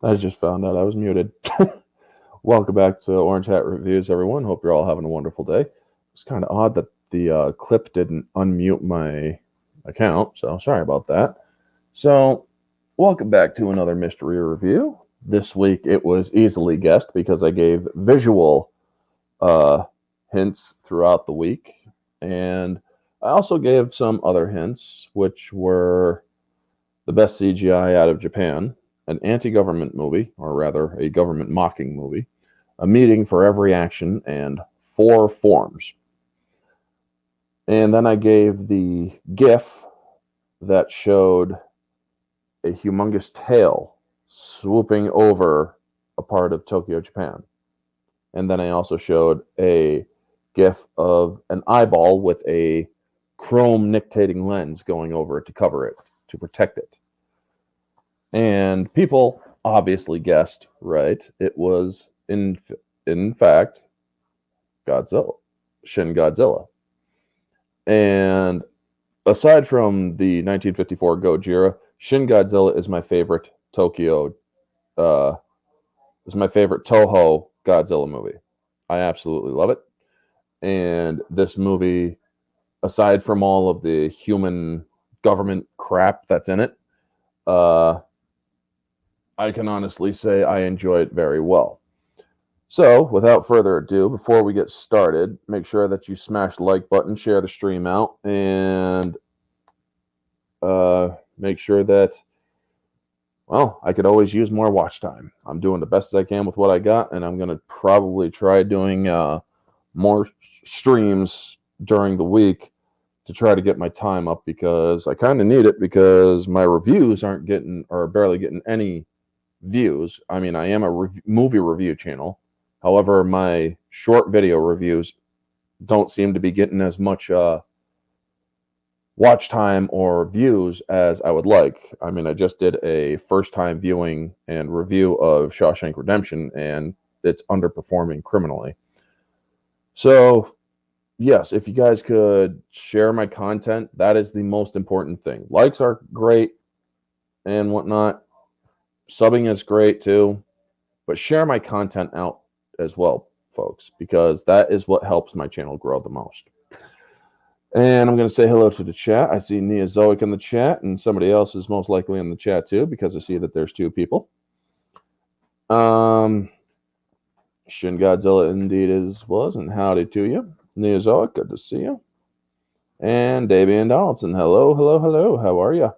I just found out I was muted. Welcome back to Orange Hat Reviews, everyone. Hope you're all having a wonderful day. It's kind of odd that the clip didn't unmute my account, so sorry about that. So, welcome back to another mystery review. This week it was easily guessed because I gave visual hints throughout the week, and I also gave some other hints, which were the best CGI out of Japan, an anti-government movie, or rather a government mocking movie, a meeting for every action, and 4 forms. And then I gave the GIF that showed a humongous tail swooping over a part of Tokyo, Japan. And then I also showed a GIF of an eyeball with a chrome nictating lens going over it to cover it, to protect it. And people obviously guessed right. It was in fact Godzilla, Shin Godzilla. And aside from the 1954 Gojira, Shin Godzilla is my favorite Toho Godzilla movie. I absolutely love it. And this movie, aside from all of the human government crap that's in it, I can honestly say I enjoy it very well. So, without further ado, before we get started, make sure that you smash the like button, share the stream out, and make sure that, well, I could always use more watch time. I'm doing the best I can with what I got, and I'm going to probably try doing more streams during the week to try to get my time up, because I kind of need it, because my reviews aren't getting, or barely getting, any views. I mean, I am a movie review channel. However, my short video reviews don't seem to be getting as much watch time or views as I would like. I mean, I just did a first-time viewing and review of Shawshank Redemption, and it's underperforming criminally. So, yes, if you guys could share my content, that is the most important thing. Likes are great and whatnot. Subbing is great too, but share my content out as well, folks, because that is what helps my channel grow the most. And I'm going to say hello to the chat. I see Neozoic in the chat, and somebody else is most likely in the chat too, because I see that there's 2 people. Shin Godzilla indeed was, and howdy to you. Neozoic, good to see you. And Davian Donaldson, hello. How are you?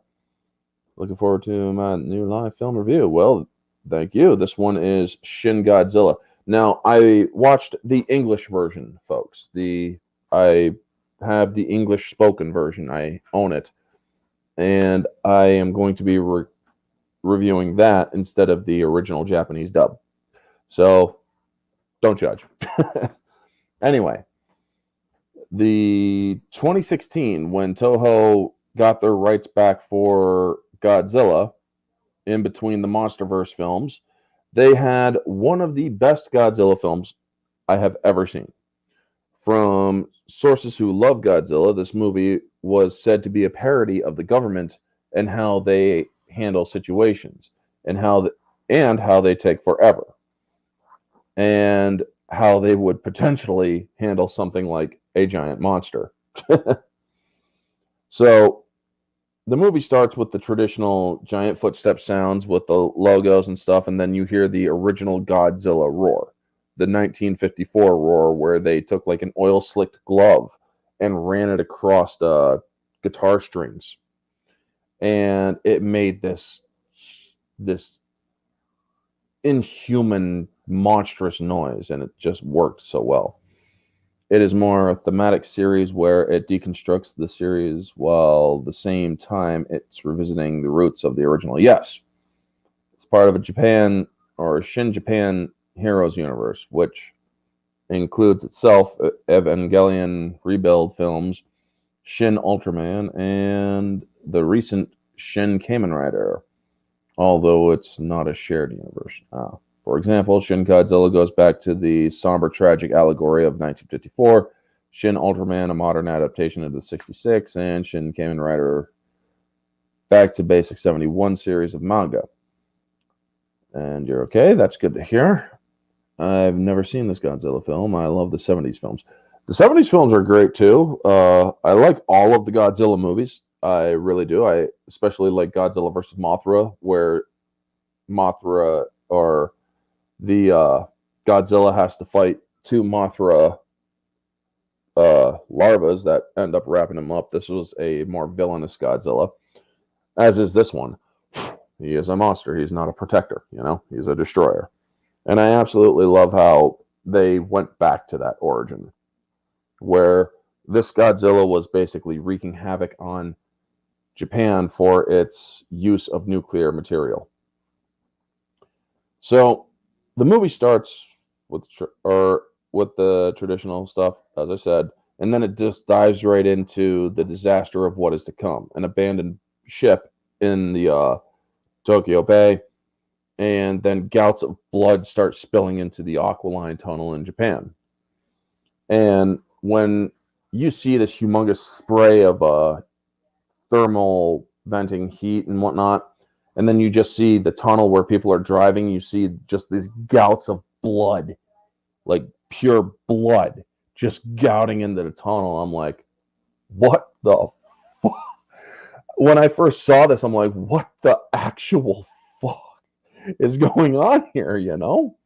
Looking forward to my new live film review. Well, thank you. This one is Shin Godzilla. Now, I watched the English version, folks. I have the English spoken version. I own it. And I am going to be reviewing that instead of the original Japanese dub. So, don't judge. Anyway, the 2016, when Toho got their rights back for Godzilla, in between the MonsterVerse films, they had one of the best Godzilla films I have ever seen. From sources who love Godzilla, this movie was said to be a parody of the government and how they handle situations, and how they take forever, and how they would potentially handle something like a giant monster. So, the movie starts with the traditional giant footstep sounds with the logos and stuff, and then you hear the original Godzilla roar, the 1954 roar, where they took like an oil-slicked glove and ran it across the guitar strings, and it made this inhuman, monstrous noise, and it just worked so well. It is more a thematic series where it deconstructs the series while at the same time it's revisiting the roots of the original. Yes, it's part of a Shin Japan Heroes universe, which includes itself Evangelion Rebuild films, Shin Ultraman, and the recent Shin Kamen Rider, although it's not a shared universe. For example, Shin Godzilla goes back to the somber, tragic allegory of 1954, Shin Ultraman, a modern adaptation of the 66, and Shin Kamen Rider, back to basic 71 series of manga. And you're okay. That's good to hear. I've never seen this Godzilla film. I love the 70s films. The 70s films are great too. I like all of the Godzilla movies. I really do. I especially like Godzilla versus Mothra, where Mothra or the Godzilla has to fight two Mothra larvas that end up wrapping him up. This was a more villainous Godzilla, as is this one. He is a monster. He's not a protector, you know? He's a destroyer. And I absolutely love how they went back to that origin, where this Godzilla was basically wreaking havoc on Japan for its use of nuclear material. So the movie starts with the traditional stuff, as I said, and then it just dives right into the disaster of what is to come. An abandoned ship in the Tokyo Bay, and then gouts of blood start spilling into the Aqualine Tunnel in Japan. And when you see this humongous spray of thermal venting heat and whatnot, and then you just see the tunnel where people are driving, you see just these gouts of blood, like pure blood, just gouting into the tunnel. I'm like, what the fuck? When I first saw this, I'm like, what the actual fuck is going on here, you know?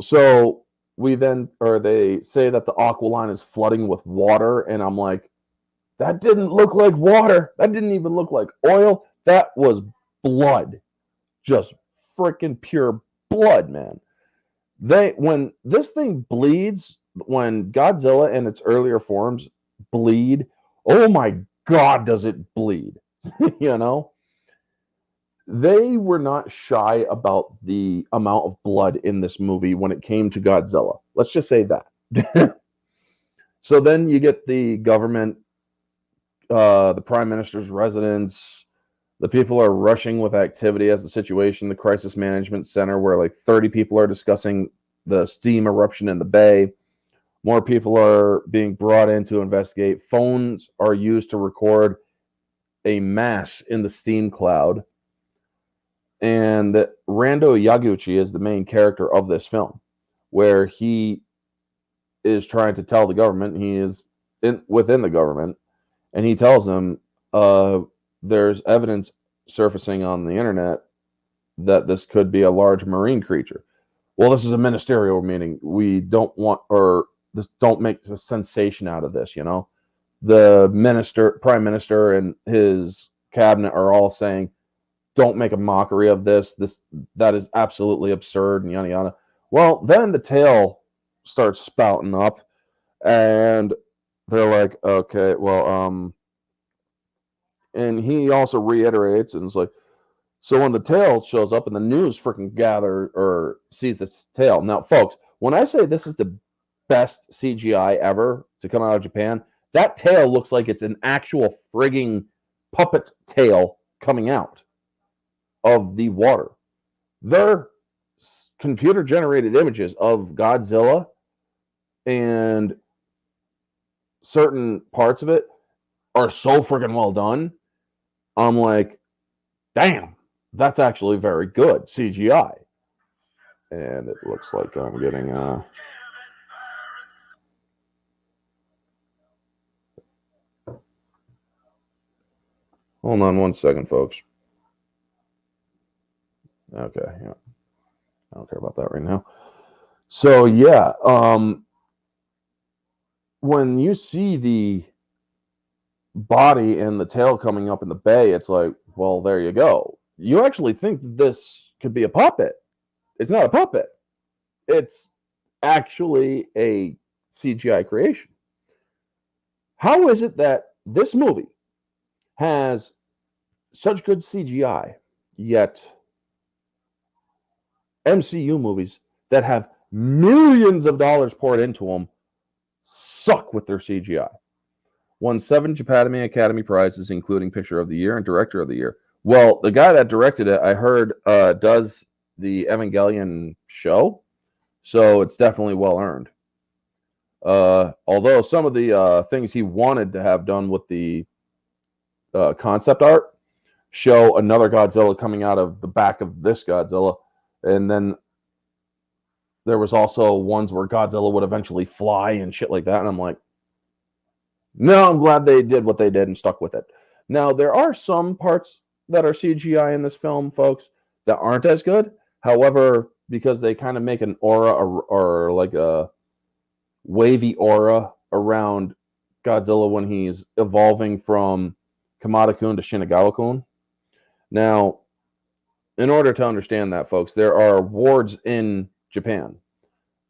So they say that the Aqualine is flooding with water, and I'm like, that didn't look like water. That didn't even look like oil. That was blood. Just freaking pure blood, man. When this thing bleeds, when Godzilla and its earlier forms bleed, oh my God, does it bleed? You know? They were not shy about the amount of blood in this movie when it came to Godzilla. Let's just say that. So then you get the government, the prime minister's residence. The people are rushing with activity as the situation, the crisis management center, where like 30 people are discussing the steam eruption in the bay. More people are being brought in to investigate. Phones are used to record a mass in the steam cloud. And Rando Yaguchi is the main character of this film, where he is trying to tell the government, he is within the government, and he tells them there's evidence surfacing on the internet that this could be a large marine creature. Well, this is a ministerial meeting. We don't want, or this don't make a sensation out of this, you know? The prime minister and his cabinet are all saying, don't make a mockery of this. That is absolutely absurd and yada yada. Well, then the tail starts spouting up, and they're like, okay, well, and he also reiterates and is like, so when the tail shows up and the news freaking sees this tail. Now, folks, when I say this is the best CGI ever to come out of Japan, that tail looks like it's an actual frigging puppet tail coming out of the water. Their computer generated images of Godzilla and certain parts of it are so freaking well done. I'm like, damn, that's actually very good CGI. And it looks like I'm getting hold on one second, folks. Okay, yeah. I don't care about that right now. So yeah, when you see the body and the tail coming up in the bay, it's like, well, there you go. You actually think this could be a puppet. It's not a puppet. It's actually a CGI creation. How is it that this movie has such good CGI, yet MCU movies that have millions of dollars poured into them suck with their CGI? Won 7 Japan Academy Prizes, including Picture of the Year and Director of the Year. Well, the guy that directed it, I heard, does the Evangelion show, so it's definitely well earned. Although some of the things he wanted to have done with the concept art show another Godzilla coming out of the back of this Godzilla. And then there was also ones where Godzilla would eventually fly and shit like that. And I'm like, no, I'm glad they did what they did and stuck with it. Now, there are some parts that are CGI in this film, folks, that aren't as good. However, because they kind of make an aura or like a wavy aura around Godzilla when he's evolving from Kamada-kun to Shinagawa-kun. Now, in order to understand that, folks, there are wards in Japan.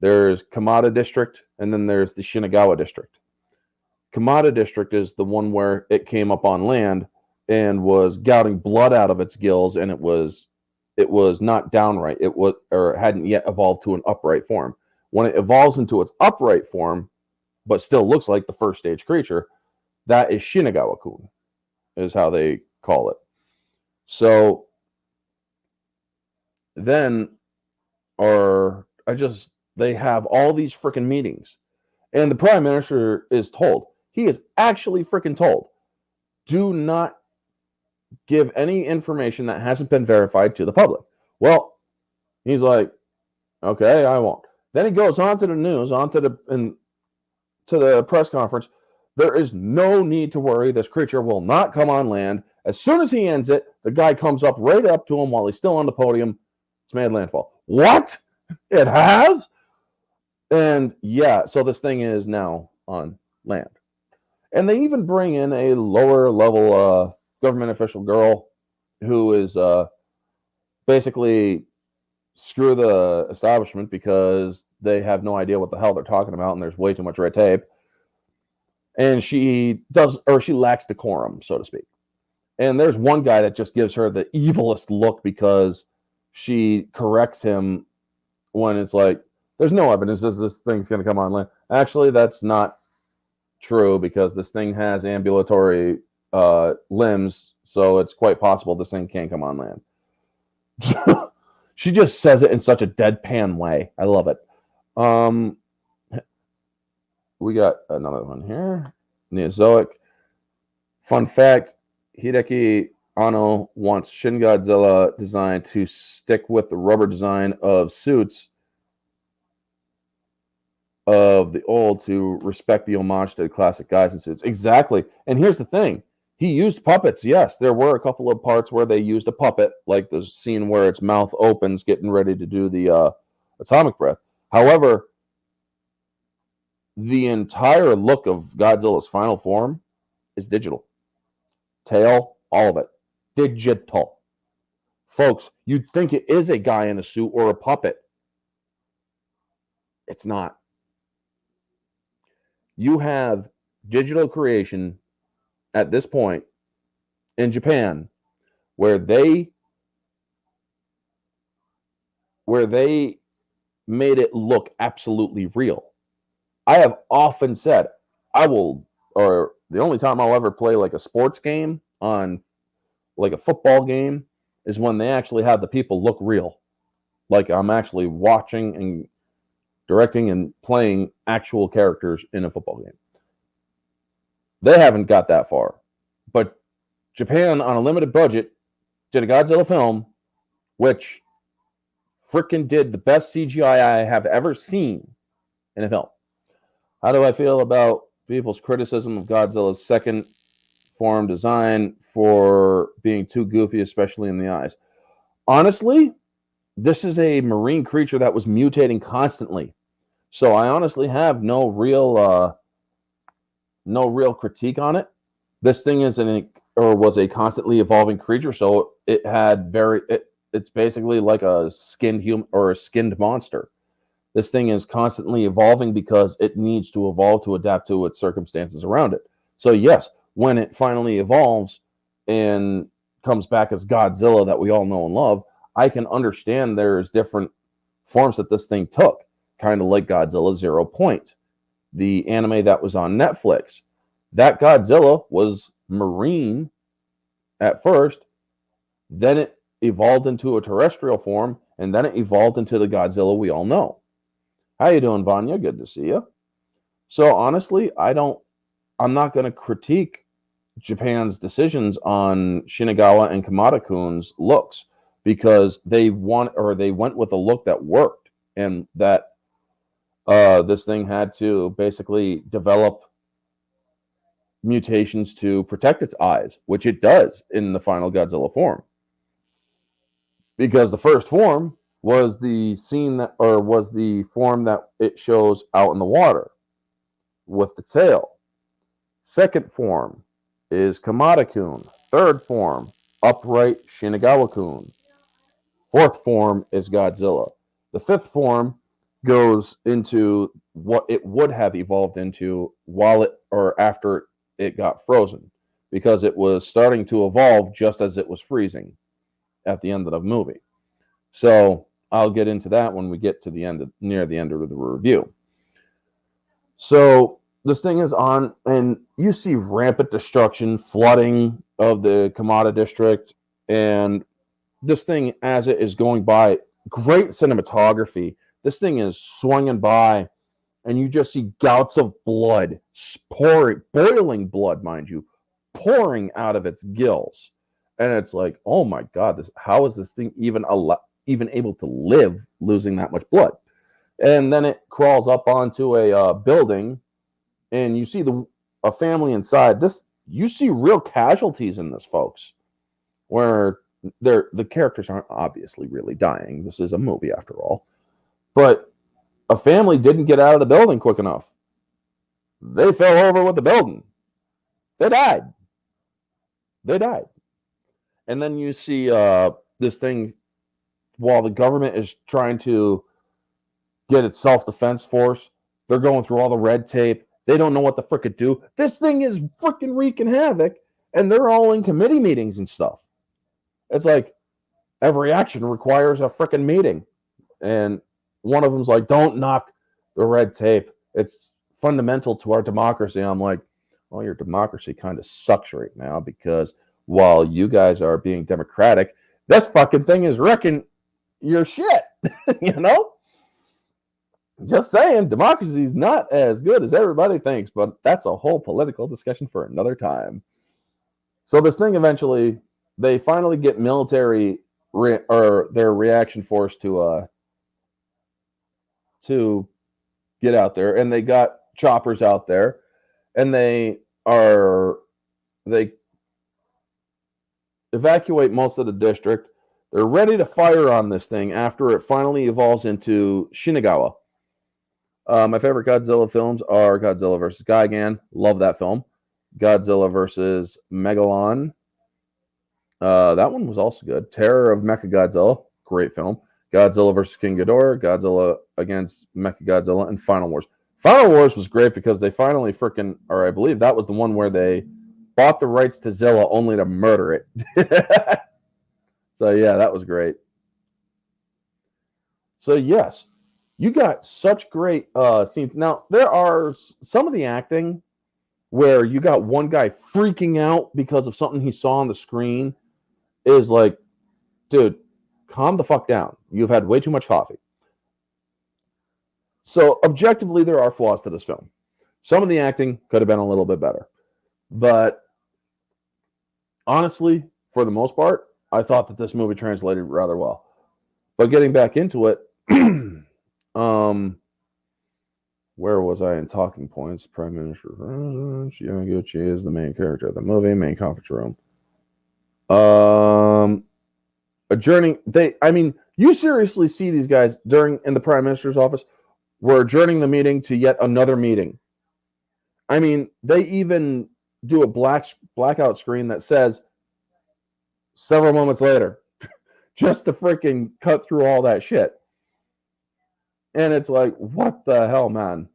There's Kamada District, and then there's the Shinagawa District. Kamada District is the one where it came up on land and was gouting blood out of its gills, and it was not downright. It was, or hadn't yet evolved to an upright form. When it evolves into its upright form, but still looks like the first stage creature, that is Shinagawa-kun, is how they call it. So then, they have all these freaking meetings, and the Prime Minister is told, he is actually freaking told, do not give any information that hasn't been verified to the public. Well, he's like, okay, I won't. Then he goes on to the news, to the press conference. There is no need to worry. This creature will not come on land. As soon as he ends it, the guy comes up right up to him while he's still on the podium. It's made landfall. What? It has? And yeah, so this thing is now on land. And they even bring in a lower level government official girl who is basically screw the establishment because they have no idea what the hell they're talking about and there's way too much red tape. And she lacks decorum, so to speak. And there's one guy that just gives her the evilest look because she corrects him when it's like, there's no evidence this thing's going to come on land. Actually, that's not true because this thing has ambulatory limbs, so it's quite possible this thing can't come on land. She just says it in such a deadpan way. I love it. We got another one here. Neozoic. Fun fact, Hideki Anno wants Shin Godzilla design to stick with the rubber design of suits of the old to respect the homage to the classic guys in suits. Exactly. And here's the thing. He used puppets. Yes, there were a couple of parts where they used a puppet, like the scene where its mouth opens, getting ready to do the atomic breath. However, the entire look of Godzilla's final form is digital. Tail, all of it. Digital. Folks, you'd think it is a guy in a suit or a puppet. It's not. You have digital creation at this point in Japan where they made it look absolutely real. I have often said the only time I'll ever play like a sports game on like a football game is when they actually have the people look real. Like I'm actually watching and directing and playing actual characters in a football game. They haven't got that far. But Japan, on a limited budget, did a Godzilla film, which freaking did the best CGI I have ever seen in a film. How do I feel about people's criticism of Godzilla's second form design for being too goofy, especially in the eyes? Honestly, this is a marine creature that was mutating constantly. So I honestly have no real critique on it. This thing was a constantly evolving creature, so it had it's basically like a skinned human or a skinned monster. This thing is constantly evolving because it needs to evolve to adapt to its circumstances around it. So yes, when it finally evolves and comes back as Godzilla that we all know and love, I can understand there's different forms that this thing took, kind of like Godzilla 0 Point, the anime that was on Netflix. That Godzilla was marine at first, then it evolved into a terrestrial form, and then it evolved into the Godzilla we all know. How you doing, Vanya? Good to see you. So honestly, I'm not going to critique Japan's decisions on Shinagawa and Kamada-kun's looks, because they went with a look that worked, and that this thing had to basically develop mutations to protect its eyes, which it does in the final Godzilla form. Because the first form was the form that it shows out in the water with the tail. Second form is Kamada-kun. Third form, upright Shinagawa-kun. Fourth form is Godzilla. The fifth form goes into what it would have evolved into after it got frozen, because it was starting to evolve just as it was freezing at the end of the movie. So I'll get into that when we get to near the end of the review. So this thing is on, and you see rampant destruction, flooding of the Kamada district, and this thing, as it is going by, great cinematography. This thing is swinging by, and you just see gouts of blood pouring, boiling blood, mind you, pouring out of its gills. And it's like, oh my God, how is this thing even able to live, losing that much blood? And then it crawls up onto a building, and you see a family inside. You see real casualties in this, folks, where the characters aren't obviously really dying. This is a movie after all. But a family didn't get out of the building quick enough. They fell over with the building. They died. And then you see this thing, while the government is trying to get its self-defense force, they're going through all the red tape. They don't know what to frickin' do. This thing is frickin' wreaking havoc, and they're all in committee meetings and stuff. It's like every action requires a frickin' meeting. And one of them's like, don't knock the red tape. It's fundamental to our democracy. I'm like, well, your democracy kind of sucks right now, because while you guys are being democratic, this fucking thing is wrecking your shit. You know? Just saying, democracy is not as good as everybody thinks, but that's a whole political discussion for another time. So this thing eventually, they finally get military or their reaction force to get out there, and they got choppers out there, and they evacuate most of the district. They're ready to fire on this thing after it finally evolves into Shinagawa. My favorite Godzilla films are Godzilla vs. Gigan. Love that film. Godzilla vs. Megalon. That one was also good. Terror of Mechagodzilla. Great film. Godzilla vs. King Ghidorah. Godzilla against Mechagodzilla. And Final Wars. Final Wars was great because they finally I believe that was the one where they bought the rights to Zilla only to murder it. So yeah, that was great. So yes, you got such great scenes. Now, there are some of the acting where you got one guy freaking out because of something he saw on the screen is like, dude, calm the fuck down. You've had way too much coffee. So objectively, there are flaws to this film. Some of the acting could have been a little bit better. But honestly, for the most part, I thought that this movie translated rather well. But getting back into it, where was I in talking points? Prime Minister Yamaguchi is the main character of the movie, main conference room. Adjourning. You seriously see these guys in the Prime Minister's office? We're adjourning the meeting to yet another meeting. I mean, they even do a blackout screen that says several moments later, just to freaking cut through all that shit. And it's like, what the hell, man?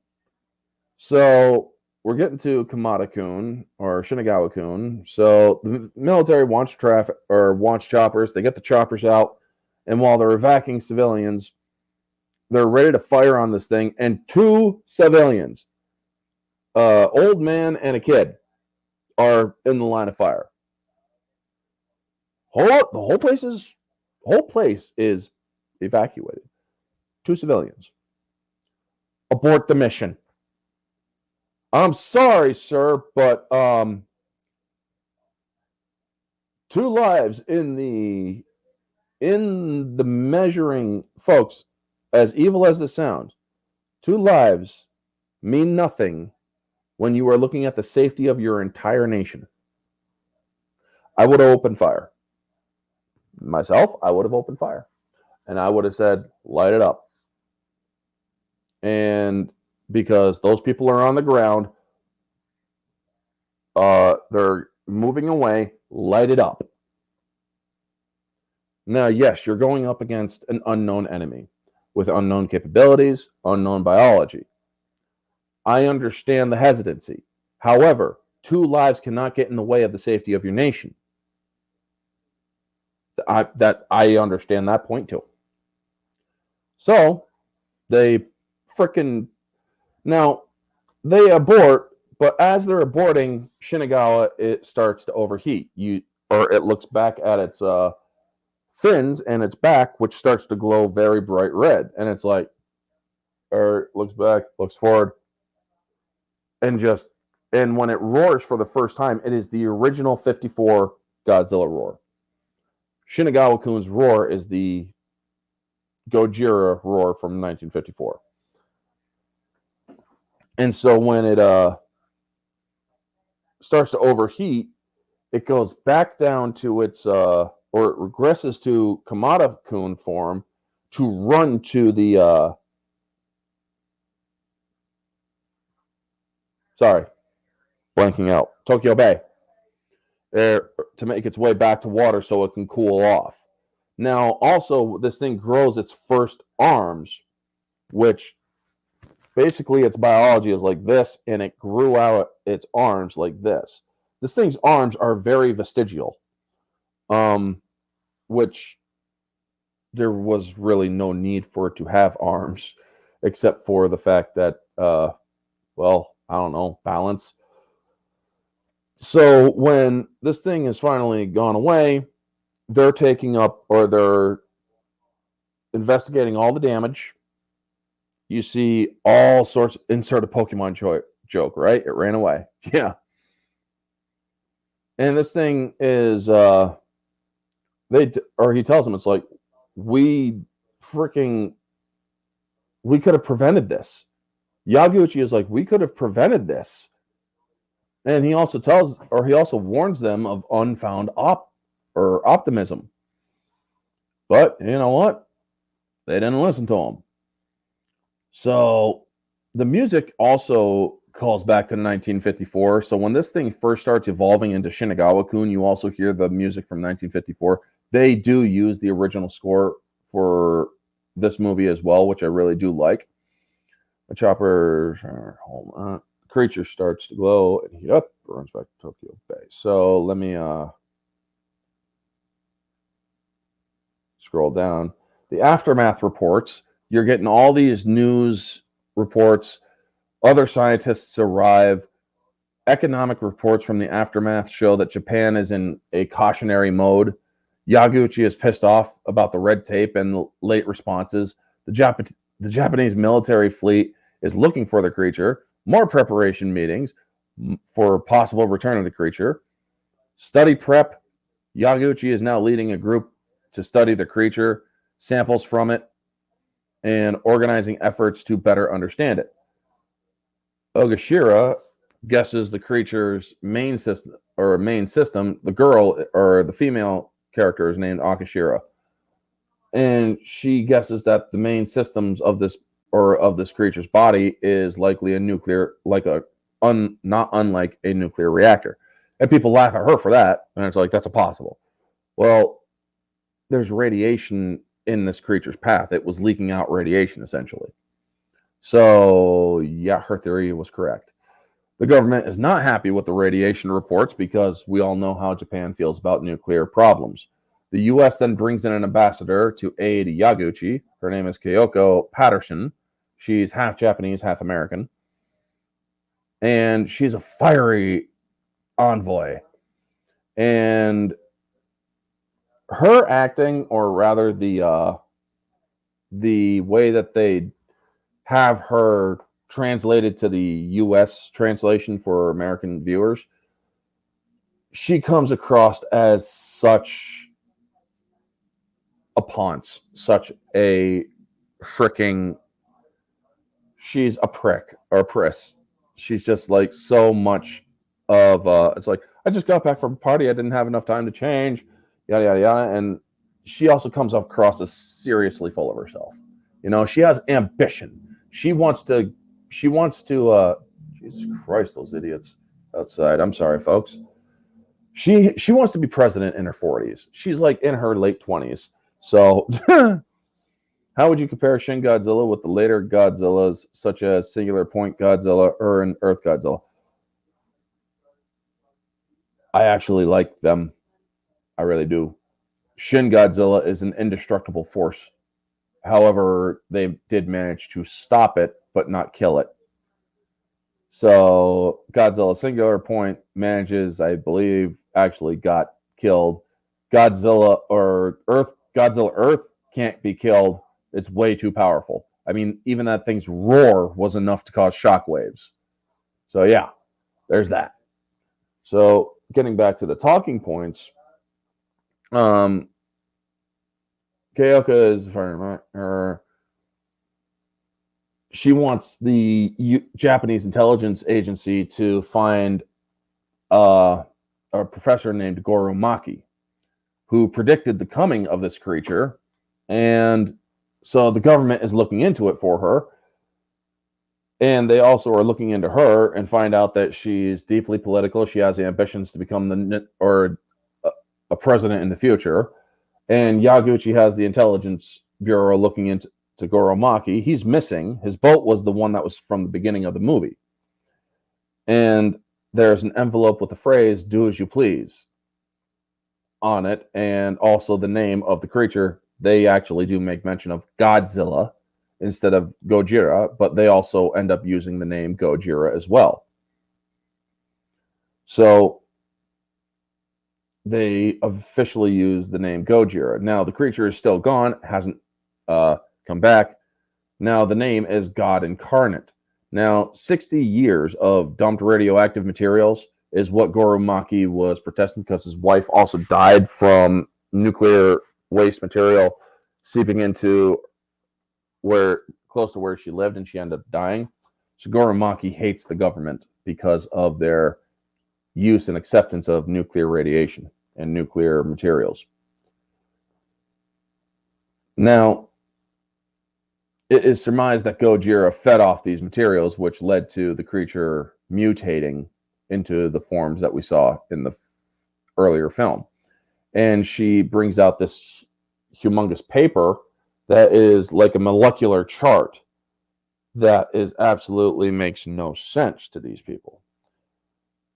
So we're getting to Kamada-kun or Shinagawa-kun. So the military wants choppers. They get the choppers out, and while they're evacuating civilians, they're ready to fire on this thing. And two civilians, old man and a kid, are in the line of fire. The whole place is evacuated. Two civilians. Abort the mission. I'm sorry, sir, but 2 lives in the measuring, folks, as evil as this sounds, 2 lives mean nothing when you are looking at the safety of your entire nation. I would have opened fire. Myself, I would have opened fire. And I would have said, light it up. And because those people are on the ground, they're moving away, light it up. Now, yes, you're going up against an unknown enemy with unknown capabilities, unknown biology. I understand the hesitancy. However, 2 lives cannot get in the way of the safety of your nation. I understand that point too. So they freaking now they abort, but as they're aborting, Shinagawa, it starts to overheat. It looks back at its fins and its back, which starts to glow very bright red, and it's like, or looks back, looks forward, and when it roars for the first time, it is the original 54 Godzilla roar. Shinagawa-kun's roar is the Gojira roar from 1954. And so when it starts to overheat, it goes back down to its, or it regresses to Kamada-kun form to run to the, blanking out, Tokyo Bay, to make its way back to water so it can cool off. Now, also, this thing grows its first arms, which basically its biology is like this, and it grew out its arms like this. This thing's arms are very vestigial, which there was really no need for it to have arms, except for the fact that, well, I don't know, balance. So when this thing has finally gone away, they're taking up, or they're investigating all the damage. You see all sorts, insert a Pokemon joke, right? It ran away. Yeah. And this thing is, he tells them, it's like, we could have prevented this. Yaguchi is like, we could have prevented this. And he also warns them of unfound optimism. But you know what? They didn't listen to him. So the music also calls back to 1954. So when this thing first starts evolving into Shinagawa-kun, you also hear the music from 1954. They do use the original score for this movie as well, which I really do like. A creature starts to glow and heat up, runs back to Tokyo Bay. So let me scroll down. The aftermath reports, you're getting all these news reports. Other scientists arrive. Economic reports from the aftermath show that Japan is in a cautionary mode. Yaguchi is pissed off about the red tape and late responses. The Japanese military fleet is looking for the creature. More preparation meetings for possible return of the creature. Study prep. Yaguchi is now leading a group to study the creature, samples from it, and organizing efforts to better understand it. Ogashira guesses the creature's main system. The girl, or the female character, is named Akashira, and she guesses that the main systems of this creature's body is likely a nuclear, not unlike a nuclear reactor. And people laugh at her for that, and it's like, that's impossible. Well, there's radiation in this creature's path. It was leaking out radiation, essentially. So, yeah, her theory was correct. The government is not happy with the radiation reports because we all know how Japan feels about nuclear problems. The U.S. then brings in an ambassador to aid Yaguchi. Her name is Kyoko Patterson. She's half Japanese, half American. And she's a fiery envoy. And her acting, or rather the way that they have her translated to the U.S. translation for American viewers, she comes across as such a ponce, such a freaking, she's a prick or a priss. She's just like so much of it's like, I just got back from a party, I didn't have enough time to change, yada yada yada. And she also comes across as seriously full of herself. You know, she has ambition. She wants to Jesus Christ, those idiots outside. I'm sorry, folks. She wants to be president in her 40s. She's like in her late 20s. So how would you compare Shin Godzilla with the later Godzillas, such as Singular Point Godzilla or an Earth Godzilla? I actually like them. I really do. Shin Godzilla is an indestructible force. However, they did manage to stop it, but not kill it. So Godzilla Singular Point manages, I believe, actually got killed. Godzilla Earth can't be killed. It's way too powerful. I mean, even that thing's roar was enough to cause shockwaves. So yeah, there's that. So getting back to the talking points, Keoka is her. She wants the Japanese intelligence agency to find a professor named Goro Maki, who predicted the coming of this creature, and so the government is looking into it for her. And they also are looking into her and find out that she's deeply political. She has ambitions to become a president in the future. And Yaguchi has the intelligence bureau looking into Goro Maki. He's missing. His boat was the one that was from the beginning of the movie. And there's an envelope with the phrase, "Do as you please," on it. And also the name of the creature. They actually do make mention of Godzilla instead of Gojira, but they also end up using the name Gojira as well. So they officially use the name Gojira. Now the creature is still gone, hasn't come back. Now the name is God Incarnate. Now 60 years of dumped radioactive materials is what Goro Maki was protesting, because his wife also died from nuclear waste material seeping into close to where she lived, and she ended up dying. So Goro Maki hates the government because of their use and acceptance of nuclear radiation and nuclear materials. Now, it is surmised that Gojira fed off these materials, which led to the creature mutating into the forms that we saw in the earlier film. And she brings out this humongous paper that is like a molecular chart that is absolutely makes no sense to these people.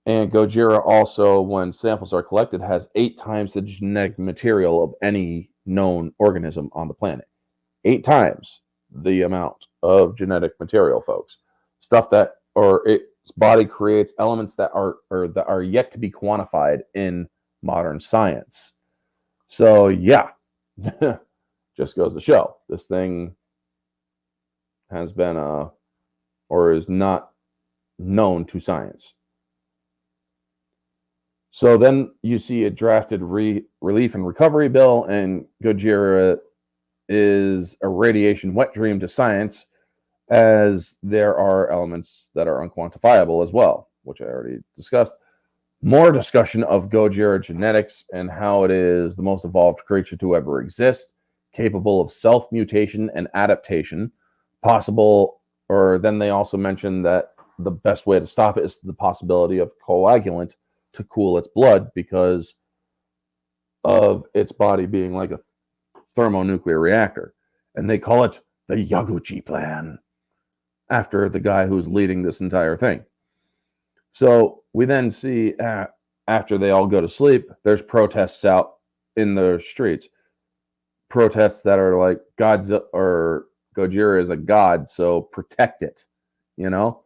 And Gojira also, when samples are collected, has 8 times the genetic material of any known organism on the planet. 8 times the amount of genetic material, folks. Stuff that, or its body creates elements that are yet to be quantified in modern science. So yeah, just goes to show this thing has been or is not known to science. So then you see a drafted relief and recovery bill, and Gojira is a radiation wet dream to science, as there are elements that are unquantifiable as well, which I already discussed. More discussion of Gojira genetics and how it is the most evolved creature to ever exist, capable of self-mutation and adaptation, possible, or then they also mention that the best way to stop it is the possibility of coagulant to cool its blood, because of its body being like a thermonuclear reactor. And they call it the Yaguchi plan, after the guy who's leading this entire thing. So we then see, after they all go to sleep, there's protests out in the streets. Protests that are like, Godzilla or Gojira is a god, so protect it, you know?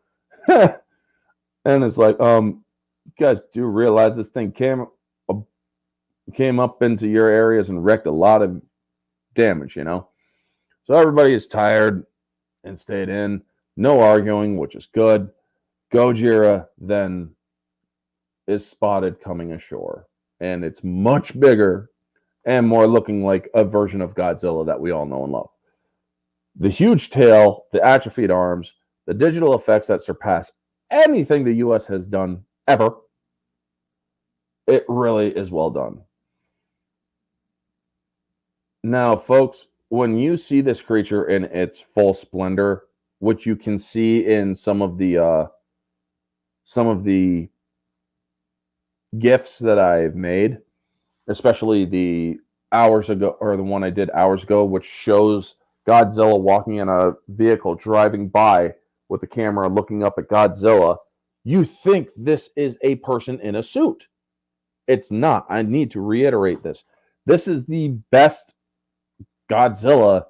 And it's like, you guys do realize this thing came up into your areas and wreaked a lot of damage, you know? So everybody is tired and stayed in. No arguing, which is good. Gojira then is spotted coming ashore. And it's much bigger and more looking like a version of Godzilla that we all know and love. The huge tail, the atrophied arms, the digital effects that surpass anything the US has done ever. It really is well done. Now, folks, when you see this creature in its full splendor, which you can see in some of the GIFs that I've made, especially the hours ago, or the one I did hours ago, which shows Godzilla walking in a vehicle driving by with the camera looking up at Godzilla, you think this is a person in a suit. It's not. I need to reiterate this. This is the best Godzilla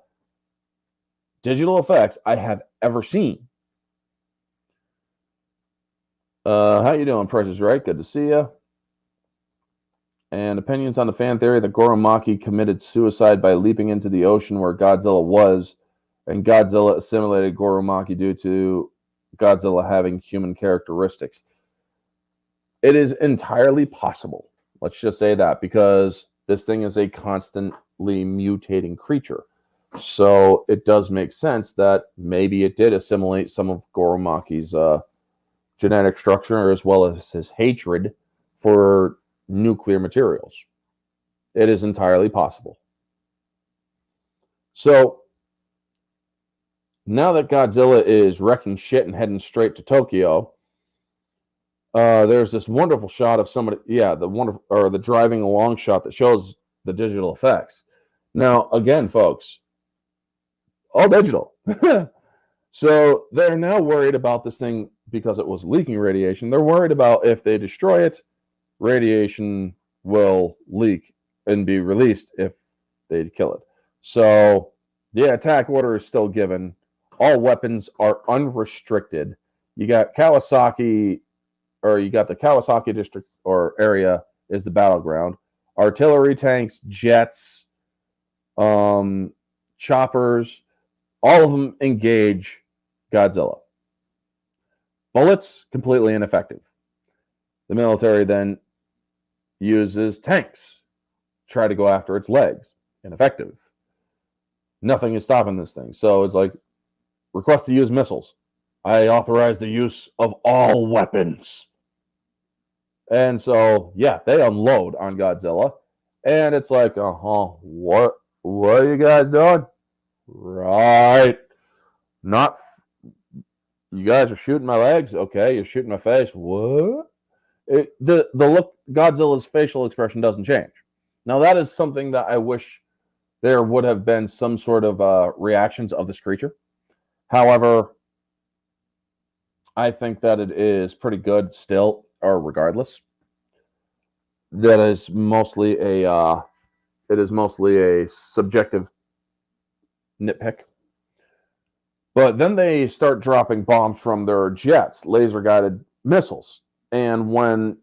digital effects I have ever seen. How you doing, Price is Right? Good to see you. And opinions on the fan theory that Goromaki committed suicide by leaping into the ocean where Godzilla was, and Godzilla assimilated Goromaki due to Godzilla having human characteristics. It is entirely possible. Let's just say that, because this thing is a constantly mutating creature. So it does make sense that maybe it did assimilate some of Goromaki's genetic structure, as well as his hatred for nuclear materials. It is entirely possible. So now that Godzilla is wrecking shit and heading straight to Tokyo, there's this wonderful shot of somebody, the driving along shot that shows the digital effects. Now, again, folks, all digital. So they're now worried about this thing because it was leaking radiation. They're worried about if they destroy it, radiation will leak and be released if they kill it. So the attack order is still given. All weapons are unrestricted. You got Kawasaki, or you got the Kawasaki district or area is the battleground. Artillery tanks, jets, choppers, all of them engage Godzilla. Bullets, completely ineffective. The military then uses tanks, try to go after its legs. Ineffective. Nothing is stopping this thing. So it's like, request to use missiles. I authorize the use of all weapons. And so, yeah, they unload on Godzilla. And it's like, what are you guys doing? Right. Not, you guys are shooting my legs? Okay, you're shooting my face. What? The look, Godzilla's facial expression doesn't change. Now, that is something that I wish there would have been some sort of reactions of this creature. However, I think that it is pretty good still, or regardless. That is mostly a subjective nitpick. But then they start dropping bombs from their jets, laser guided missiles. And when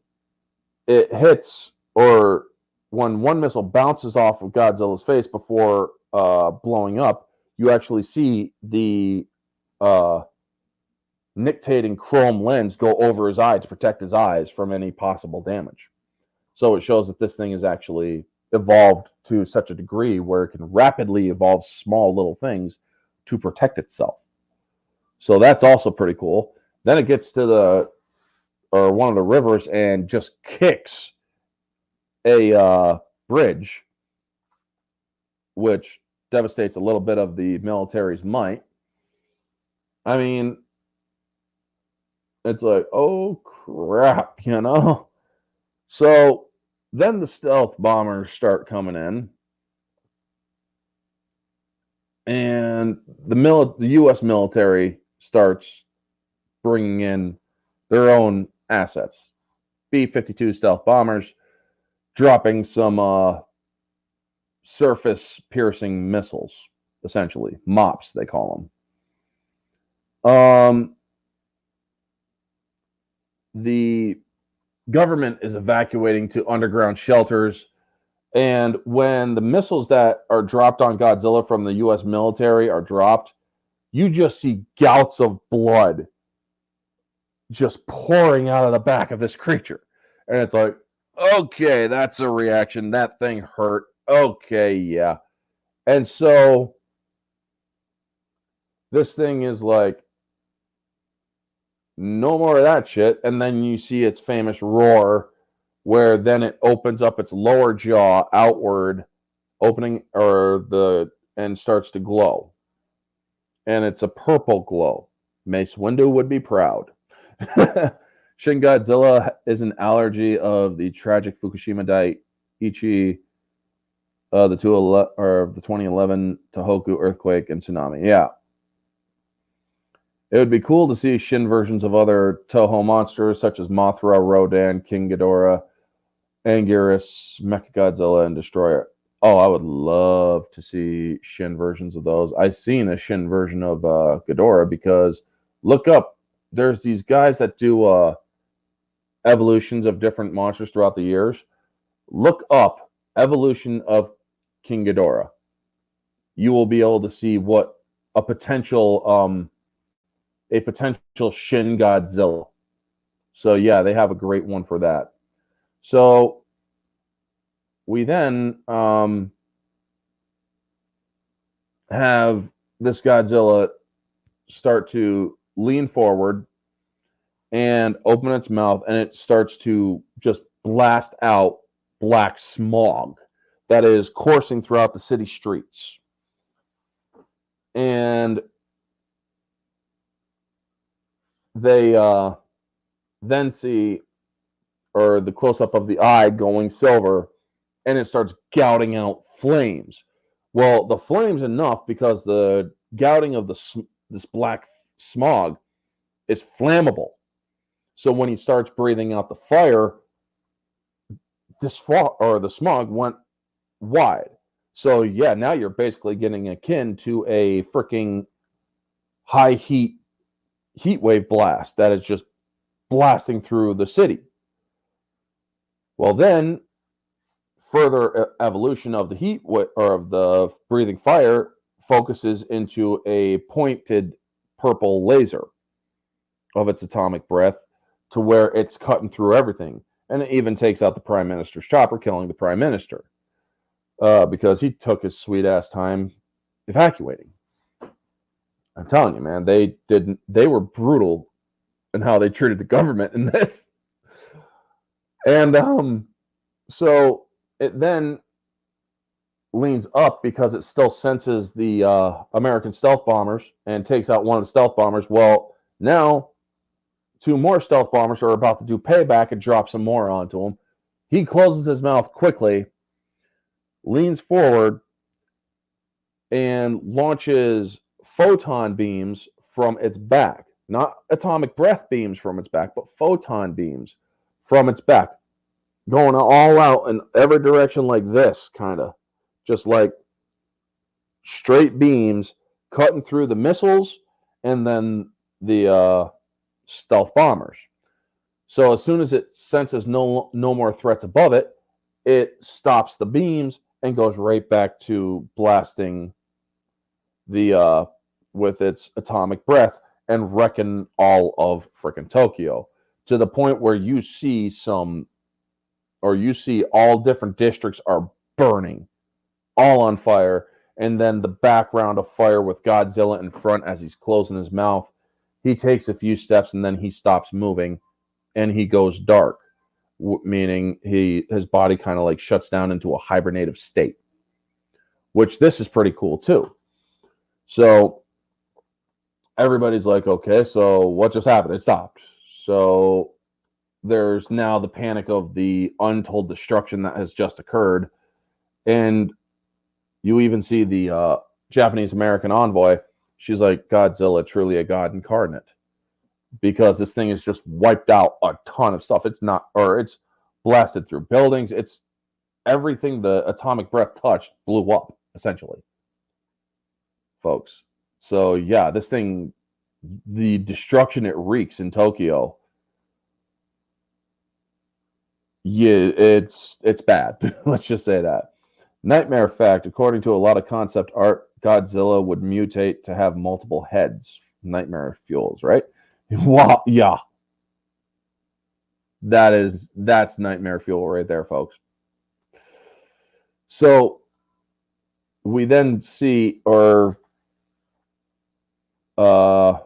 it hits, or when one missile bounces off of Godzilla's face before blowing up, you actually see the nictating chrome lens go over his eye to protect his eyes from any possible damage. So it shows that this thing is actually evolved to such a degree where it can rapidly evolve small little things to protect itself. So that's also pretty cool. Then it gets to one of the rivers and just kicks a bridge, which devastates a little bit of the military's might. I mean, it's like, oh crap, you know? So then the stealth bombers start coming in, and the U.S. military starts bringing in their own assets. B-52 stealth bombers dropping some surface-piercing missiles, essentially. MOPs, they call them. The government is evacuating to underground shelters, and when the missiles that are dropped on Godzilla from the U.S. military are dropped, you just see gouts of blood just pouring out of the back of this creature. And it's like, okay, that's a reaction. That thing hurt. Okay, yeah. And so this thing is like, no more of that shit. And then you see its famous roar, where then it opens up its lower jaw outward, opening and starts to glow. And it's a purple glow. Mace Windu would be proud. Shin Godzilla is an allergy of the tragic Fukushima Daiichi, the 2011 Tohoku earthquake and tsunami. Yeah. It would be cool to see Shin versions of other Toho monsters such as Mothra, Rodan, King Ghidorah, Anguirus, Mechagodzilla, and Destroyer. Oh, I would love to see Shin versions of those. I've seen a Shin version of Ghidorah because look up. There's these guys that do evolutions of different monsters throughout the years. Look up evolution of King Ghidorah. You will be able to see what a potential Shin Godzilla. So yeah, they have a great one for that. So we then have this Godzilla start to lean forward and open its mouth, and it starts to just blast out black smog that is coursing throughout the city streets. And they then see, or the close-up of the eye going silver, and it starts gouting out flames. Well, the flame's enough because the gouting of this black smog is flammable. So when he starts breathing out the fire, the smog went wide. So yeah, now you're basically getting akin to a freaking high heat wave blast that is just blasting through the city. Well, then further evolution of the heat or of the breathing fire focuses into a pointed purple laser of its atomic breath to where it's cutting through everything. And it even takes out the Prime Minister's chopper, killing the Prime Minister because he took his sweet ass time evacuating. I'm telling you, man, they were brutal in how they treated the government in this. And so it then leans up because it still senses the American stealth bombers and takes out one of the stealth bombers. Well, now 2 more stealth bombers are about to do payback and drop some more onto him. He closes his mouth quickly, leans forward, and launches photon beams from its back. Not atomic breath beams from its back, but photon beams from its back. Going all out in every direction like this, kind of. Just like straight beams cutting through the missiles and then the stealth bombers. So as soon as it senses no more threats above it, it stops the beams and goes right back to blasting the with its atomic breath and wrecking all of frickin' Tokyo, to the point where you see all different districts are burning, all on fire, and then the background of fire with Godzilla in front as he's closing his mouth. He takes a few steps and then he stops moving and he goes dark, meaning his body kind of like shuts down into a hibernative state, which this is pretty cool too. So everybody's like, okay, so what just happened? It stopped. So there's now the panic of the untold destruction that has just occurred. And you even see the Japanese American envoy. She's like, Godzilla, truly a god incarnate. Because this thing has just wiped out a ton of stuff. It's blasted through buildings. It's everything the atomic breath touched blew up, essentially. Folks. So yeah, this thing, the destruction it wreaks in Tokyo, yeah, it's bad. Let's just say that. Nightmare fact, according to a lot of concept art, Godzilla would mutate to have multiple heads. Nightmare fuels, right? Wow, yeah. That's nightmare fuel right there, folks. So we then see, or let's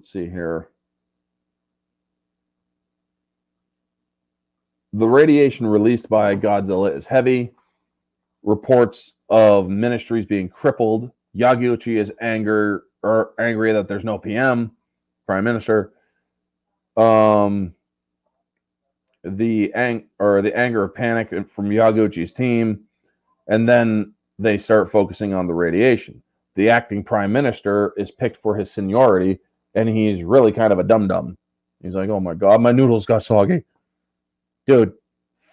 see here. The radiation released by Godzilla is heavy. Reports of ministries being crippled. Yaguchi is angry that there's no PM, prime minister. The anger of panic from Yaguchi's team, and then they start focusing on the radiation. The acting prime minister is picked for his seniority, and he's really kind of a dum-dum. He's like, oh my God, my noodles got soggy. Dude,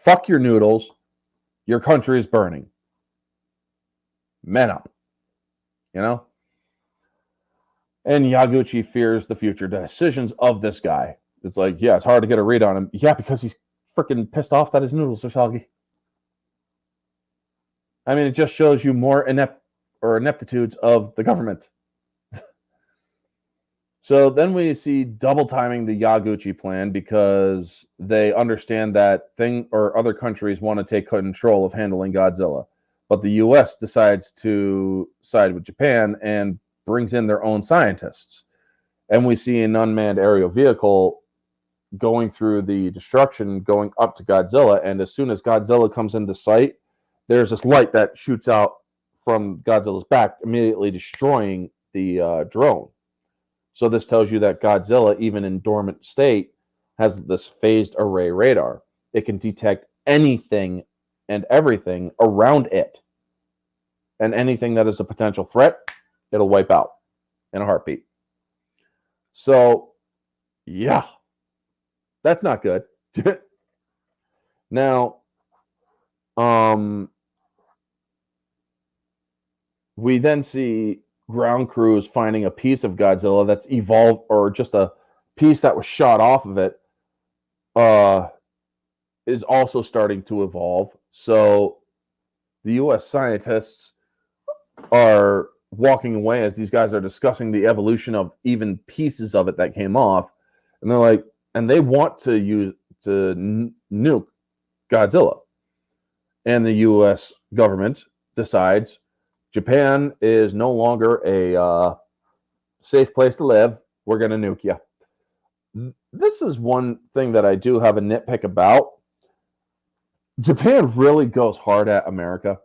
fuck your noodles. Your country is burning. Man up. You know? And Yaguchi fears the future decisions of this guy. It's like, yeah, it's hard to get a read on him. Yeah, because he's freaking pissed off that his noodles are soggy. I mean, it just shows you more ineptitudes of the government. So then we see double timing the Yaguchi plan because they understand that other countries want to take control of handling Godzilla. But the US decides to side with Japan and brings in their own scientists. And we see an unmanned aerial vehicle going through the destruction, going up to Godzilla. And as soon as Godzilla comes into sight, there's this light that shoots out from Godzilla's back, immediately destroying the drone. So this tells you that Godzilla, even in dormant state, has this phased array radar. It can detect anything and everything around it. And anything that is a potential threat, it'll wipe out in a heartbeat. So, yeah, that's not good. Now, we then see ground crews finding a piece of Godzilla that's evolved, or just a piece that was shot off of it, is also starting to evolve. So the U.S. scientists are walking away as these guys are discussing the evolution of even pieces of it that came off, and they're like, and they want to nuke Godzilla, and the U.S. government decides Japan is no longer a safe place to live. We're going to nuke you. This is one thing that I do have a nitpick about. Japan really goes hard at America.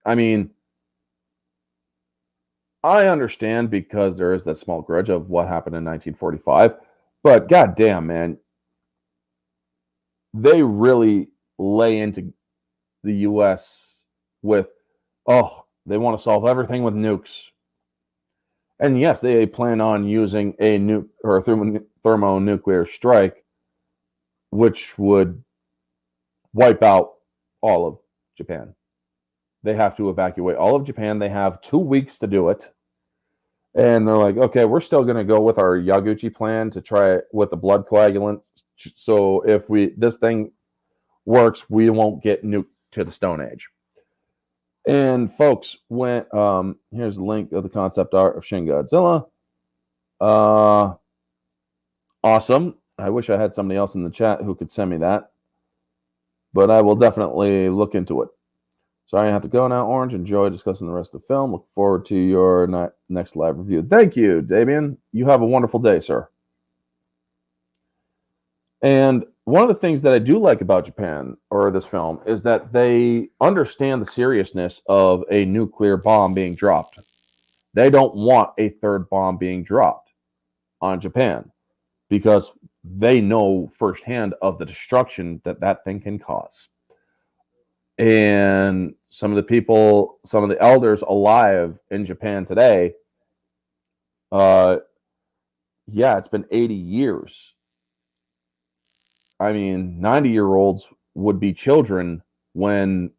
I mean, I understand because there is that small grudge of what happened in 1945, but goddamn, man, they really lay into the U.S. with, oh, they want to solve everything with nukes. And yes, they plan on using a nuke or a thermonuclear strike, which would wipe out all of Japan. They have to evacuate all of Japan. They have 2 weeks to do it. And they're like, okay, we're still going to go with our Yaguchi plan to try it with the blood coagulant. So if this thing works, we won't get nuked to the Stone Age. And folks, here's the link of the concept art of Shin Godzilla. Awesome. I wish I had somebody else in the chat who could send me that, but I will definitely look into it. Sorry I have to go now, Orange. Enjoy discussing the rest of the film. Look forward to your next live review. Thank you, Damien. You have a wonderful day, sir. And one of the things that I do like about Japan, or this film, is that they understand the seriousness of a nuclear bomb being dropped. They don't want a third bomb being dropped on Japan because they know firsthand of the destruction that thing can cause. And some of the elders alive in Japan today, it's been 80 years. I mean, 90-year-olds would be children when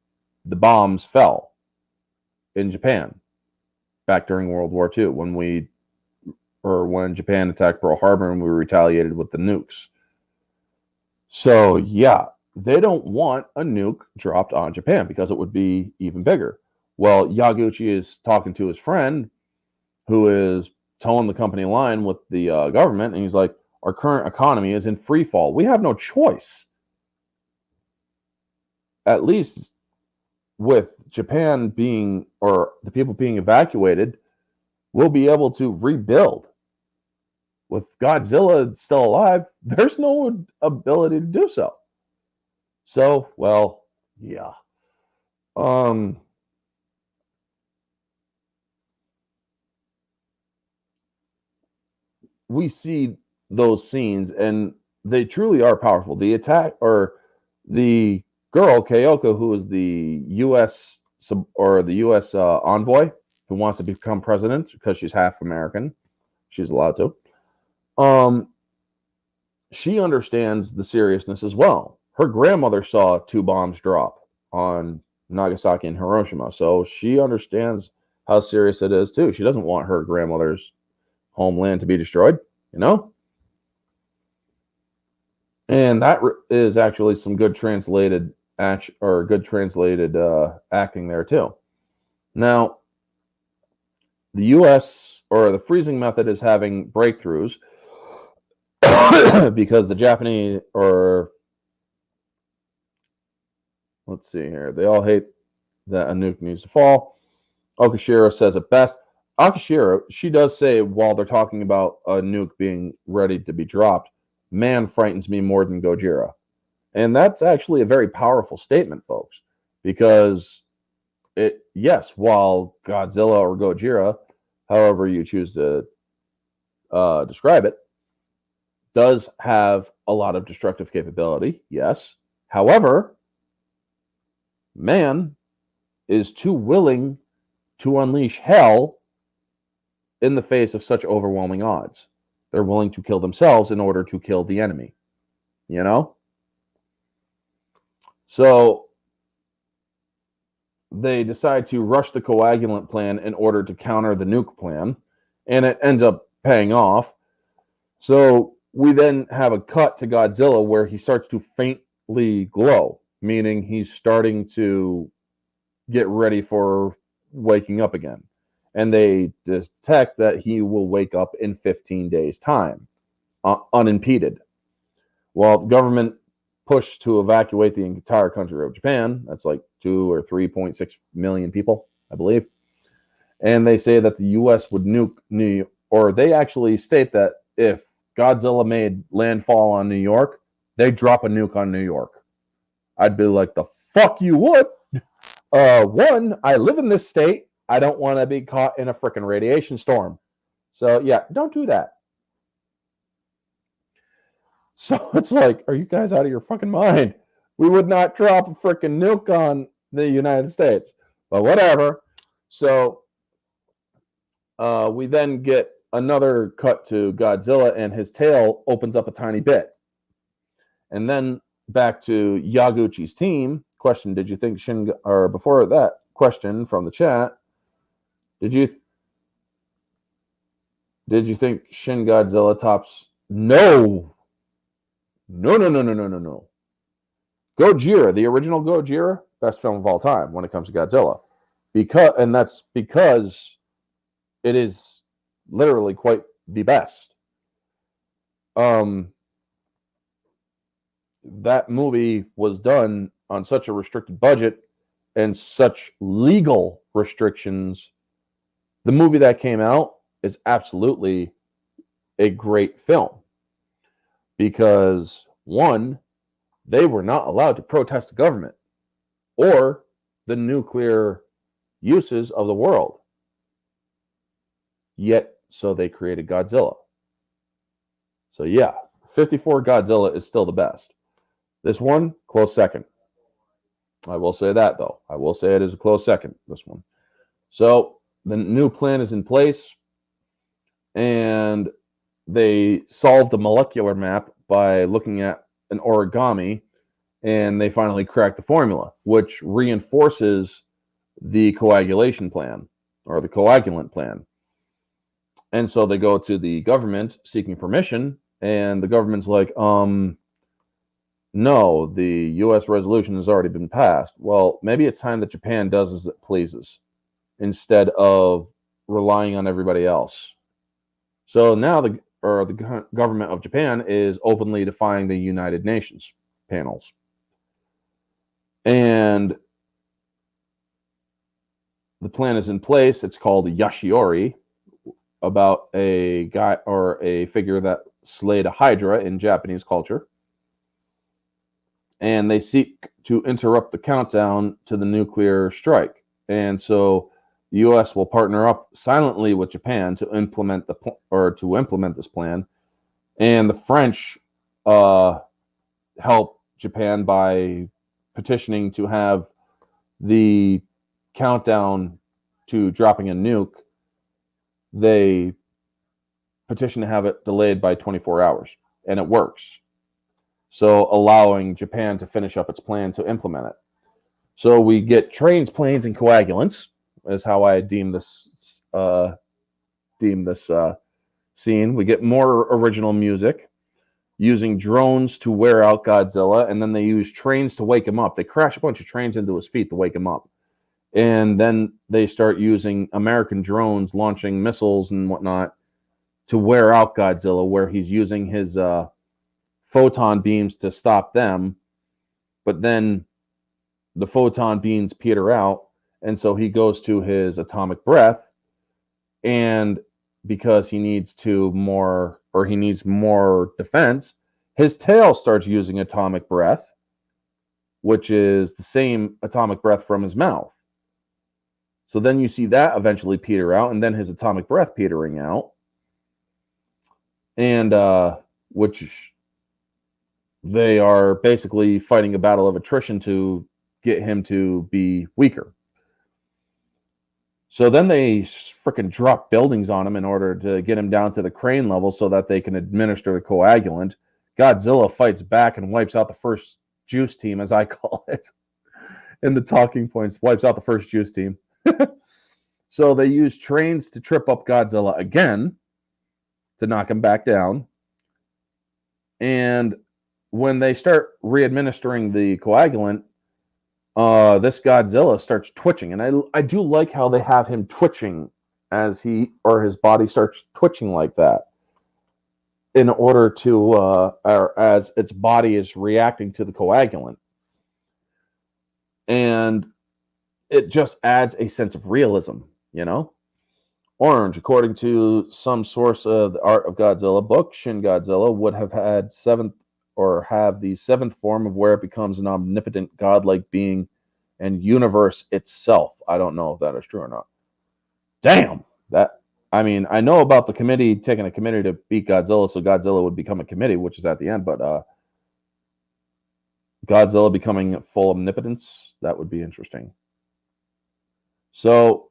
the bombs fell in Japan back during World War II, when Japan attacked Pearl Harbor and we retaliated with the nukes. So, yeah, they don't want a nuke dropped on Japan because it would be even bigger. Well, Yaguchi is talking to his friend who is towing the company line with the government, and he's like, our current economy is in free fall. We have no choice. At least with Japan being, or the people being evacuated, we'll be able to rebuild. With Godzilla still alive, there's no ability to do so. So, well, yeah. We see those scenes, and they truly are powerful. The attack, or the girl Kyoko, who is the U.S. or the U.S. Envoy, who wants to become president because she's half American, she's allowed to. She understands the seriousness as well. Her grandmother saw 2 bombs drop on Nagasaki and Hiroshima, so she understands how serious it is too. She doesn't want her grandmother's homeland to be destroyed, you know? And that is actually some good translated acting there too. Now, the U.S. or the freezing method is having breakthroughs because the Japanese, or let's see here, they all hate that a nuke needs to fall. Okashiro says it best. Akashiro, she does say, while they're talking about a nuke being ready to be dropped, man frightens me more than Gojira. And that's actually a very powerful statement, folks, because yes, while Godzilla or Gojira, however you choose to describe it, does have a lot of destructive capability, yes. However, man is too willing to unleash hell in the face of such overwhelming odds. They're willing to kill themselves in order to kill the enemy, you know? So they decide to rush the coagulant plan in order to counter the nuke plan, and it ends up paying off. So we then have a cut to Godzilla where he starts to faintly glow, meaning he's starting to get ready for waking up again. And they detect that he will wake up in 15 days' time, unimpeded. While the government pushed to evacuate the entire country of Japan, that's like 2 or 3.6 million people, I believe. And they say that the U.S. would nuke New York, or they actually state that if Godzilla made landfall on New York, they drop a nuke on New York. I'd be like, the fuck you would? One, I live in this state. I don't want to be caught in a freaking radiation storm. So, yeah, don't do that. So it's like, are you guys out of your fucking mind? We would not drop a freaking nuke on the United States. But whatever. So we then get another cut to Godzilla, and his tail opens up a tiny bit. And then back to Yaguchi's team. Question, did you think Shin, or before that question from the chat, did you think Shin Godzilla tops? No. Gojira, the original Gojira, best film of all time when it comes to Godzilla. That's because it is literally quite the best. That movie was done on such a restricted budget and such legal restrictions. The movie that came out is absolutely a great film because, one, they were not allowed to protest the government or the nuclear uses of the world. Yet, so they created Godzilla. So yeah, 54 Godzilla is still the best. This one, close second. I will say that, though. I will say it is a close second, this one. So the new plan is in place, and they solved the molecular map by looking at an origami, and they finally cracked the formula, which reinforces the coagulation plan, or the coagulant plan. And so they go to the government seeking permission, and the government's like, no, the U.S. resolution has already been passed. Well, maybe it's time that Japan does as it pleases instead of relying on everybody else. So now or the government of Japan is openly defying the United Nations panels. And the plan is in place. It's called Yashiori, about a guy or a figure that slayed a Hydra in Japanese culture. And they seek to interrupt the countdown to the nuclear strike. And so the U.S. will partner up silently with Japan to implement this plan. And the French help Japan by petitioning to have the countdown to dropping a nuke. They petition to have it delayed by 24 hours, and it works. So allowing Japan to finish up its plan to implement it. So we get trains, planes, and coagulants, is how I deem this scene. We get more original music, using drones to wear out Godzilla, and then they use trains to wake him up. They crash a bunch of trains into his feet to wake him up. And then they start using American drones launching missiles and whatnot to wear out Godzilla, where he's using his photon beams to stop them. But then the photon beams peter out, and so he goes to his atomic breath, and because he needs more defense, his tail starts using atomic breath, which is the same atomic breath from his mouth. So then you see that eventually peter out, and then his atomic breath petering out, and which they are basically fighting a battle of attrition to get him to be weaker. So then they freaking drop buildings on him in order to get him down to the crane level so that they can administer the coagulant. Godzilla fights back and wipes out the first juice team, as I call it, in the talking points, wipes out the first juice team. So they use trains to trip up Godzilla again to knock him back down. And when they start re-administering the coagulant, this Godzilla starts twitching. And I do like how they have him twitching as his body starts twitching like that, in order to, or as its body is reacting to the coagulant. And it just adds a sense of realism, you know? Orange, according to some source of the Art of Godzilla book, Shin Godzilla would have had the seventh form of where it becomes an omnipotent godlike being and universe itself. I don't know if that is true or not. Damn! I know about the committee taking a committee to beat Godzilla, so Godzilla would become a committee, which is at the end, but Godzilla becoming full omnipotence, that would be interesting. So,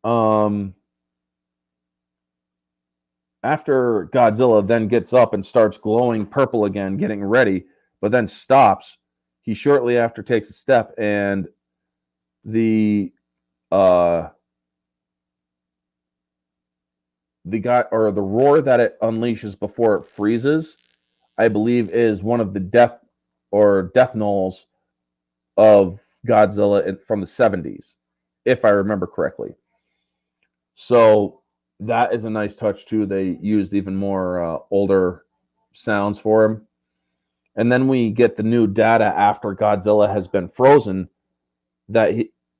after Godzilla then gets up and starts glowing purple again, getting ready, but then stops, he shortly after takes a step, and the roar that it unleashes before it freezes, I believe, is one of the death knolls of Godzilla from the 70s, if I remember correctly. So that is a nice touch too. They used even more older sounds for him. And then we get the new data after Godzilla has been frozen that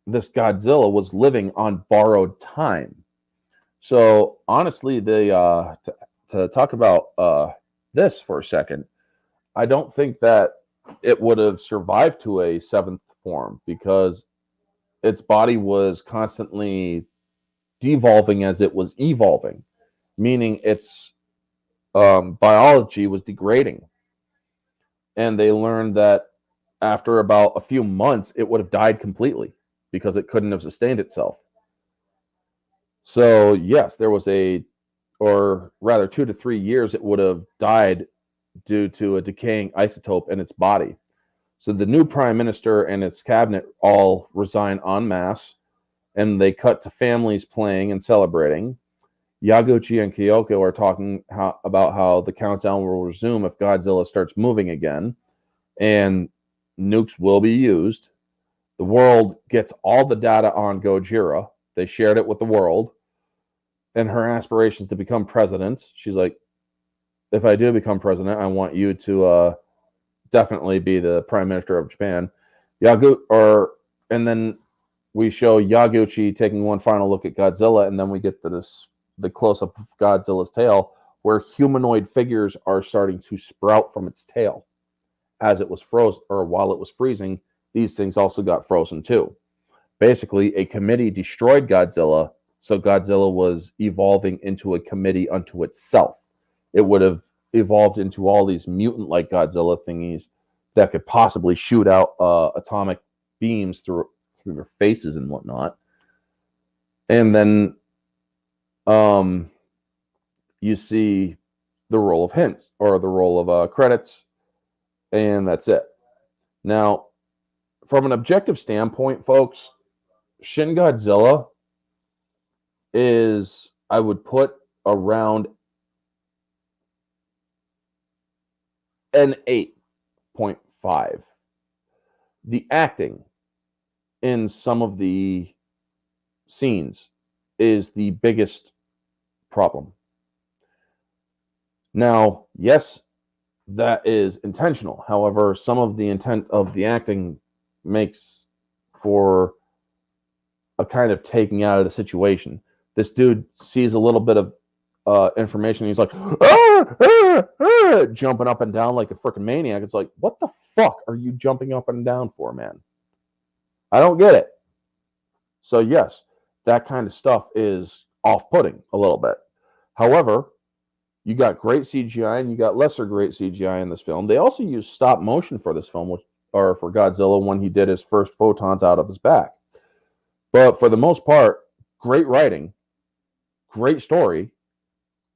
this Godzilla was living on borrowed time. So honestly, to talk about this for a second, I don't think that it would have survived to a seventh form, because its body was constantly devolving as it was evolving, meaning its biology was degrading. And they learned that after about a few months, it would have died completely because it couldn't have sustained itself. So yes, there was 2 to 3 years, it would have died due to a decaying isotope in its body. So the new prime minister and its cabinet all resign en masse, and they cut to families playing and celebrating. Yaguchi and Kyoko are talking about how the countdown will resume if Godzilla starts moving again, and nukes will be used. The world gets all the data on Gojira. They shared it with the world. and her aspirations to become president. She's like, if I do become president, I want you to definitely be the prime minister of Japan. And then we show Yaguchi taking one final look at Godzilla, and then we get to the close-up of Godzilla's tail, where humanoid figures are starting to sprout from its tail. As it was frozen, or while it was freezing, these things also got frozen too. Basically, a committee destroyed Godzilla, so Godzilla was evolving into a committee unto itself. It would have evolved into all these mutant-like Godzilla thingies that could possibly shoot out atomic beams through their faces and whatnot. And then you see the roll of hints, or the roll of credits, and that's it. Now, from an objective standpoint, folks, Shin Godzilla is, I would put, around an 8.5. The acting in some of the scenes is the biggest problem. Now, yes, that is intentional. However, some of the intent of the acting makes for a kind of taking out of the situation. This dude sees a little bit of information, and he's like, jumping up and down like a freaking maniac. It's like, what the fuck are you jumping up and down for, man? I don't get it. So yes, that kind of stuff is off-putting a little bit. However, you got great CGI and you got lesser great CGI in this film. They also used stop motion for this film, or for Godzilla, when he did his first photons out of his back. But for the most part, great writing, great story,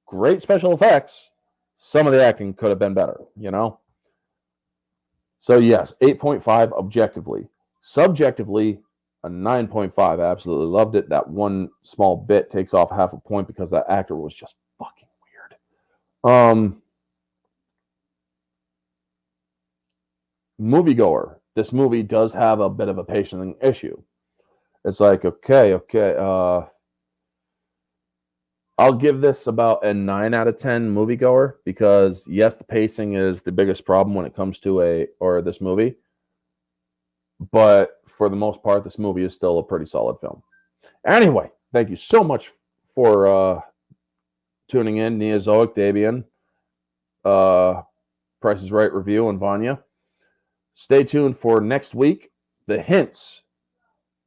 great special effects. Some of the acting could have been better, you know? So yes, 8.5 objectively. Subjectively, a 9.5. I absolutely loved it. That one small bit takes off half a point because that actor was just fucking weird. Moviegoer. This movie does have a bit of a pacing issue. It's like, okay. I'll give this about a 9 out of 10 moviegoer, because yes, the pacing is the biggest problem when it comes to this movie. But for the most part, this movie is still a pretty solid film. Anyway, thank you so much for tuning in. Neozoic, Dabian, Price is Right review, and Vanya. Stay tuned for next week. The hints.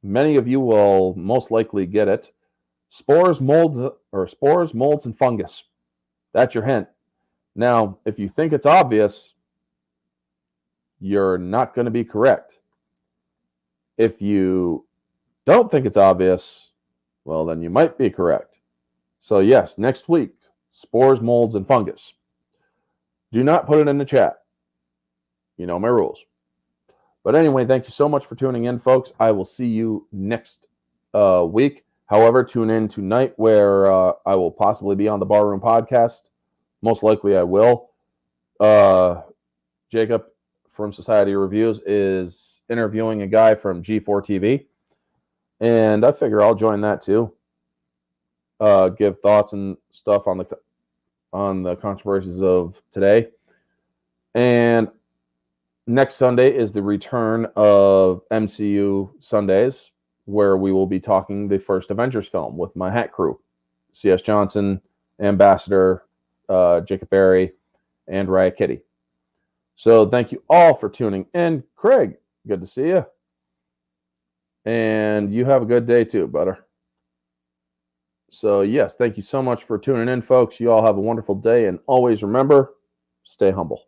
Many of you will most likely get it. Spores, molds, and fungus. That's your hint. Now, if you think it's obvious, you're not going to be correct. If you don't think it's obvious, well, then you might be correct. So yes, next week, spores, molds, and fungus. Do not put it in the chat. You know my rules. But anyway, thank you so much for tuning in, folks. I will see you next week. However, tune in tonight, where I will possibly be on the Barroom Podcast. Most likely I will. Jacob from Society Reviews is interviewing a guy from G4 TV. And I figure I'll join that too. Give thoughts and stuff on the controversies of today. And next Sunday is the return of MCU Sundays, where we will be talking the first Avengers film with my hat crew. C.S. Johnson, Ambassador, Jacob Berry, and Raya Kitty. So thank you all for tuning in. Craig, good to see you. And you have a good day too, butter. So yes, thank you so much for tuning in, folks. You all have a wonderful day. And always remember, stay humble.